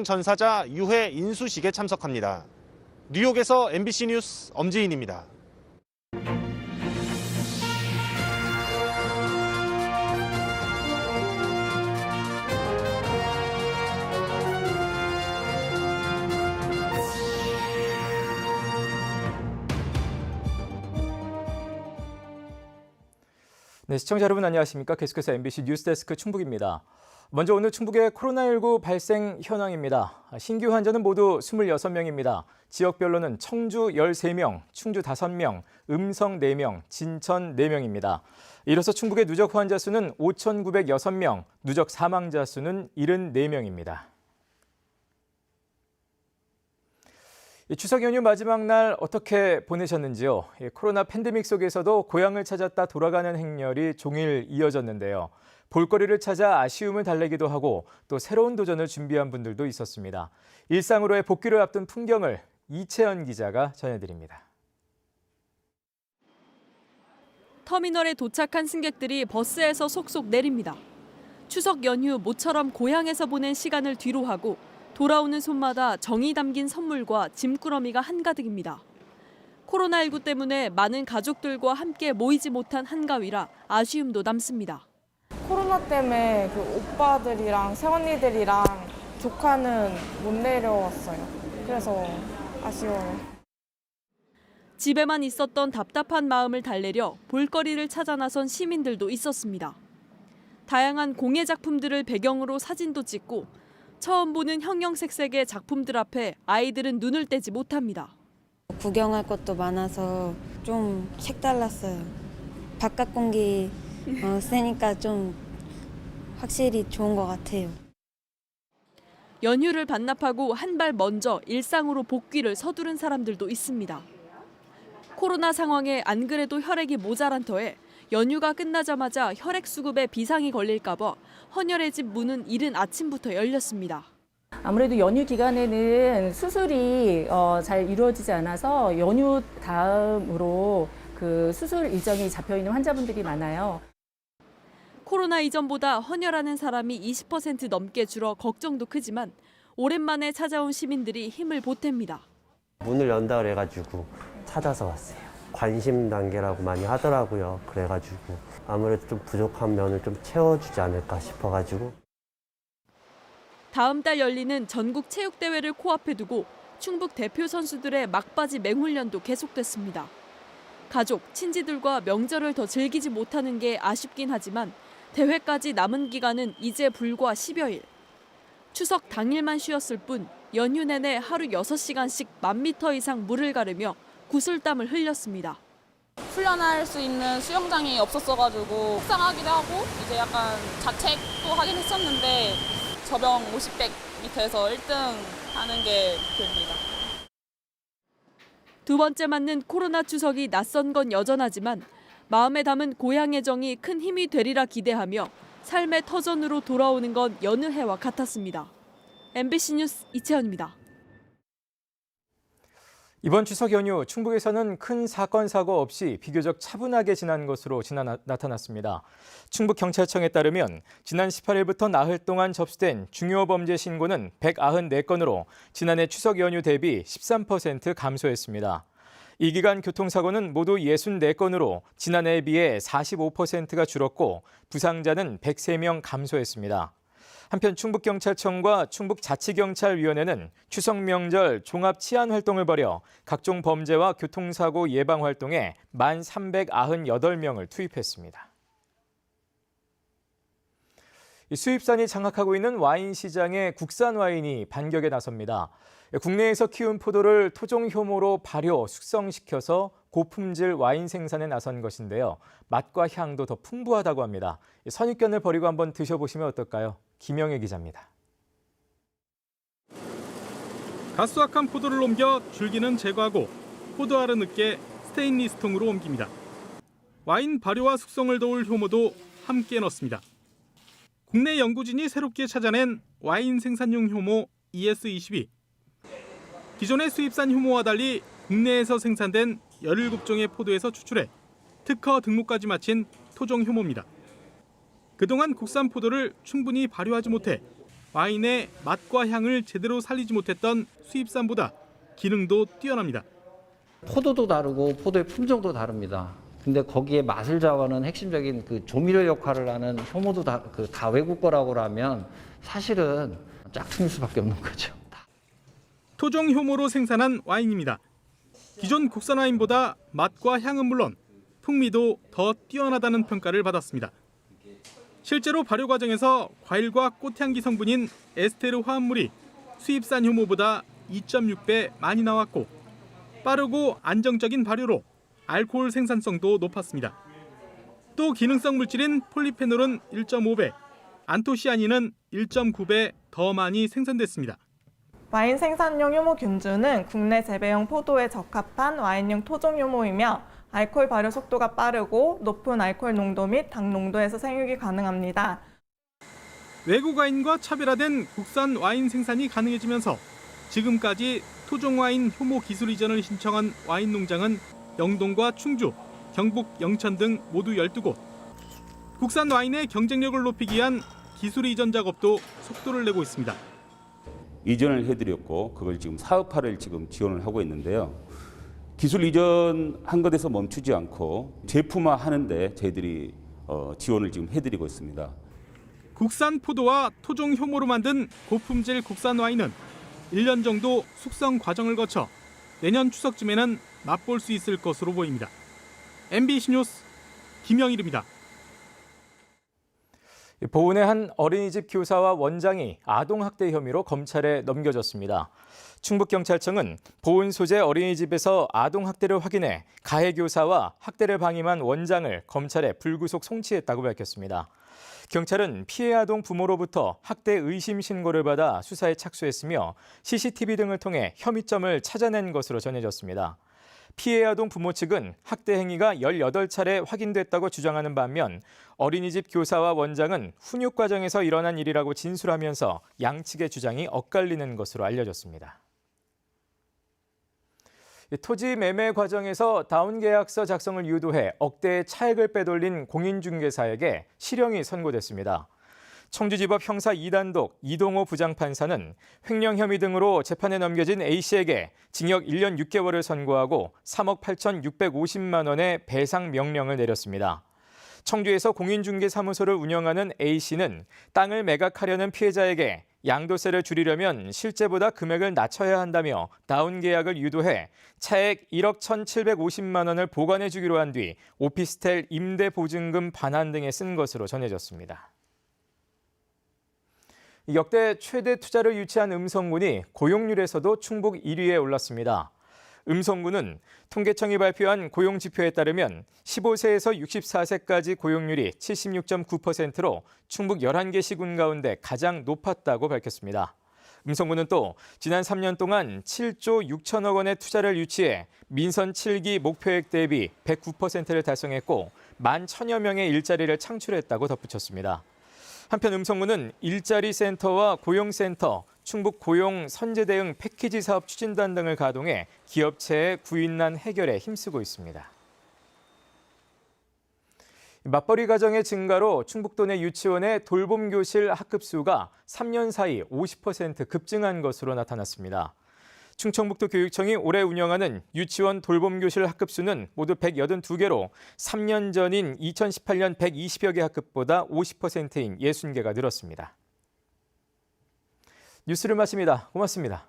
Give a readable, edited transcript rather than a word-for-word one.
전사자 유해 인수식에 참석합니다. 뉴욕에서 MBC 뉴스 엄지인입니다. 네, 시청자 여러분 안녕하십니까? 계속해서 MBC 뉴스데스크 충북입니다. 먼저 오늘 충북의 코로나19 발생 현황입니다. 신규 환자는 모두 26명입니다. 지역별로는 청주 13명, 충주 5명, 음성 4명, 진천 4명입니다. 이로써 충북의 누적 환자 수는 5,906명, 누적 사망자 수는 74명입니다. 추석 연휴 마지막 날 어떻게 보내셨는지요? 코로나 팬데믹 속에서도 고향을 찾았다 돌아가는 행렬이 종일 이어졌는데요. 볼거리를 찾아 아쉬움을 달래기도 하고 또 새로운 도전을 준비한 분들도 있었습니다. 일상으로의 복귀를 앞둔 풍경을 이채연 기자가 전해드립니다. 터미널에 도착한 승객들이 버스에서 속속 내립니다. 추석 연휴 모처럼 고향에서 보낸 시간을 뒤로 하고 돌아오는 손마다 정이 담긴 선물과 짐꾸러미가 한가득입니다. 코로나19 때문에 많은 가족들과 함께 모이지 못한 한가위라 아쉬움도 남습니다. 코로나 때문에 그 오빠들이랑 새언니들이랑 조카는 못 내려왔어요. 그래서 아쉬워요. 집에만 있었던 답답한 마음을 달래려 볼거리를 찾아 나선 시민들도 있었습니다. 다양한 공예 작품들을 배경으로 사진도 찍고 처음 보는 형형색색의 작품들 앞에 아이들은 눈을 떼지 못합니다. 구경할 것도 많아서 좀 색달랐어요. 바깥 공기 쐬니까 좀 확실히 좋은 것 같아요. 연휴를 반납하고 한 발 먼저 일상으로 복귀를 서두른 사람들도 있습니다. 코로나 상황에 안 그래도 혈액이 모자란 터에 연휴가 끝나자마자 혈액 수급에 비상이 걸릴까 봐 헌혈의 집 문은 이른 아침부터 열렸습니다. 아무래도 연휴 기간에는 수술이 잘 이루어지지 않아서 연휴 다음으로 그 수술 일정이 잡혀 있는 환자분들이 많아요. 코로나 이전보다 헌혈하는 사람이 20% 넘게 줄어 걱정도 크지만 오랜만에 찾아온 시민들이 힘을 보탭니다. 문을 연다 그래가지고 찾아서 왔어요. 관심 단계라고 많이 하더라고요. 그래가지고 아무래도 좀 부족한 면을 좀 채워주지 않을까 싶어가지고. 다음 달 열리는 전국 체육대회를 코앞에 두고 충북 대표 선수들의 막바지 맹훈련도 계속됐습니다. 가족, 친지들과 명절을 더 즐기지 못하는 게 아쉽긴 하지만 대회까지 남은 기간은 이제 불과 10여일. 추석 당일만 쉬었을 뿐 연휴 내내 하루 6시간씩 1000m 이상 물을 가르며 구슬땀을 흘렸습니다. 훈련할 수 있는 수영장이 없었어가지고 속상하기도 하고 이제 약간 자책도 하긴 했었는데 저병 50-100m에서 1등 하는 게 목표입니다. 두 번째 맞는 코로나 추석이 낯선 건 여전하지만 마음에 담은 고향의 정이 큰 힘이 되리라 기대하며 삶의 터전으로 돌아오는 건 여느 해와 같았습니다. MBC 뉴스 이채연입니다. 이번 추석 연휴 충북에서는 큰 사건 사고 없이 비교적 차분하게 지난 것으로 나타났습니다. 충북경찰청에 따르면 지난 18일부터 나흘 동안 접수된 중요 범죄 신고는 194건으로 지난해 추석 연휴 대비 13% 감소했습니다. 이 기간 교통사고는 모두 64건으로 지난해에 비해 45%가 줄었고 부상자는 103명 감소했습니다. 한편 충북경찰청과 충북자치경찰위원회는 추석 명절 종합 치안 활동을 벌여 각종 범죄와 교통사고 예방 활동에 1,398명을 투입했습니다. 수입산이 장악하고 있는 와인 시장에 국산 와인이 반격에 나섭니다. 국내에서 키운 포도를 토종 효모로 발효, 숙성시켜서 고품질 와인 생산에 나선 것인데요. 맛과 향도 더 풍부하다고 합니다. 선입견을 버리고 한번 드셔보시면 어떨까요? 김영애 기자입니다. 가수확한 포도를 옮겨 줄기는 제거하고 포도알은 으깨 스테인리스 통으로 옮깁니다. 와인 발효와 숙성을 도울 효모도 함께 넣습니다. 국내 연구진이 새롭게 찾아낸 와인 생산용 효모 ES22. 기존의 수입산 효모와 달리 국내에서 생산된 17종의 포도에서 추출해 특허 등록까지 마친 토종 효모입니다. 그동안 국산 포도를 충분히 발효하지 못해 와인의 맛과 향을 제대로 살리지 못했던 수입산보다 기능도 뛰어납니다. 포도도 다르고 포도의 품종도 다릅니다. 근데 거기에 맛을 좌우하는 핵심적인 그 조미료 역할을 하는 효모도 다 외국 거라고 하면 사실은 짝퉁일 수밖에 없는 거죠. 토종 효모로 생산한 와인입니다. 기존 국산 와인보다 맛과 향은 물론 풍미도 더 뛰어나다는 평가를 받았습니다. 실제로 발효 과정에서 과일과 꽃향기 성분인 에스테르 화합물이 수입산 효모보다 2.6배 많이 나왔고 빠르고 안정적인 발효로 알코올 생산성도 높았습니다. 또 기능성 물질인 폴리페놀은 1.5배, 안토시아닌은 1.9배 더 많이 생산됐습니다. 와인 생산용 효모균주는 국내 재배용 포도에 적합한 와인용 토종 효모이며 알코올 발효 속도가 빠르고 높은 알코올 농도 및 당 농도에서 생육이 가능합니다. 외국 와인과 차별화된 국산 와인 생산이 가능해지면서 지금까지 토종 와인 효모 기술 이전을 신청한 와인 농장은 영동과 충주, 경북 영천 등 모두 12곳. 국산 와인의 경쟁력을 높이기 위한 기술 이전 작업도 속도를 내고 있습니다. 이전을 해드렸고 그걸 지금 사업화를 지금 지원을 하고 있는데요. 기술 이전한 것에서 멈추지 않고 제품화하는데 저희들이 지원을 지금 해드리고 있습니다. 국산 포도와 토종 효모로 만든 고품질 국산 와인은 1년 정도 숙성 과정을 거쳐 내년 추석쯤에는 맛볼 수 있을 것으로 보입니다. MBC 뉴스 김영일입니다. 보은의 한 어린이집 교사와 원장이 아동학대 혐의로 검찰에 넘겨졌습니다. 충북경찰청은 보은 소재 어린이집에서 아동학대를 확인해 가해 교사와 학대를 방임한 원장을 검찰에 불구속 송치했다고 밝혔습니다. 경찰은 피해 아동 부모로부터 학대 의심 신고를 받아 수사에 착수했으며 CCTV 등을 통해 혐의점을 찾아낸 것으로 전해졌습니다. 피해 아동 부모 측은 학대 행위가 18차례 확인됐다고 주장하는 반면 어린이집 교사와 원장은 훈육 과정에서 일어난 일이라고 진술하면서 양측의 주장이 엇갈리는 것으로 알려졌습니다. 토지 매매 과정에서 다운계약서 작성을 유도해 억대의 차액을 빼돌린 공인중개사에게 실형이 선고됐습니다. 청주지법 형사 2단독 이동호 부장판사는 횡령 혐의 등으로 재판에 넘겨진 A씨에게 징역 1년 6개월을 선고하고 3억 8,650만 원의 배상 명령을 내렸습니다. 청주에서 공인중개사무소를 운영하는 A씨는 땅을 매각하려는 피해자에게 양도세를 줄이려면 실제보다 금액을 낮춰야 한다며 다운계약을 유도해 차액 1억 1,750만 원을 보관해 주기로 한 뒤 오피스텔 임대보증금 반환 등에 쓴 것으로 전해졌습니다. 역대 최대 투자를 유치한 음성군이 고용률에서도 충북 1위에 올랐습니다. 음성군은 통계청이 발표한 고용지표에 따르면 15세에서 64세까지 고용률이 76.9%로 충북 11개 시군 가운데 가장 높았다고 밝혔습여 음성군은 또 지난 3년 동안 7조 6천억 원의 투자를 유치해 민선 7기 목표액 대비 109%를 달성했고 11,000여 명의 일자리를 창출했다고 덧붙였습니다. 한편 음성군은 일자리 센터와 고용센터, 충북 고용 선제 대응 패키지 사업 추진단 등을 가동해 기업체의 구인난 해결에 힘쓰고 있습니다. 맞벌이 가정의 증가로 충북도 내 유치원의 돌봄교실 학급 수가 3년 사이 50% 급증한 것으로 나타났습니다. 충청북도 교육청이 올해 운영하는 유치원 돌봄교실 학급 수는 모두 182개로 3년 전인 2018년 120여 개 학급보다 50%인 60개가 늘었습니다. 뉴스를 마칩니다. 고맙습니다.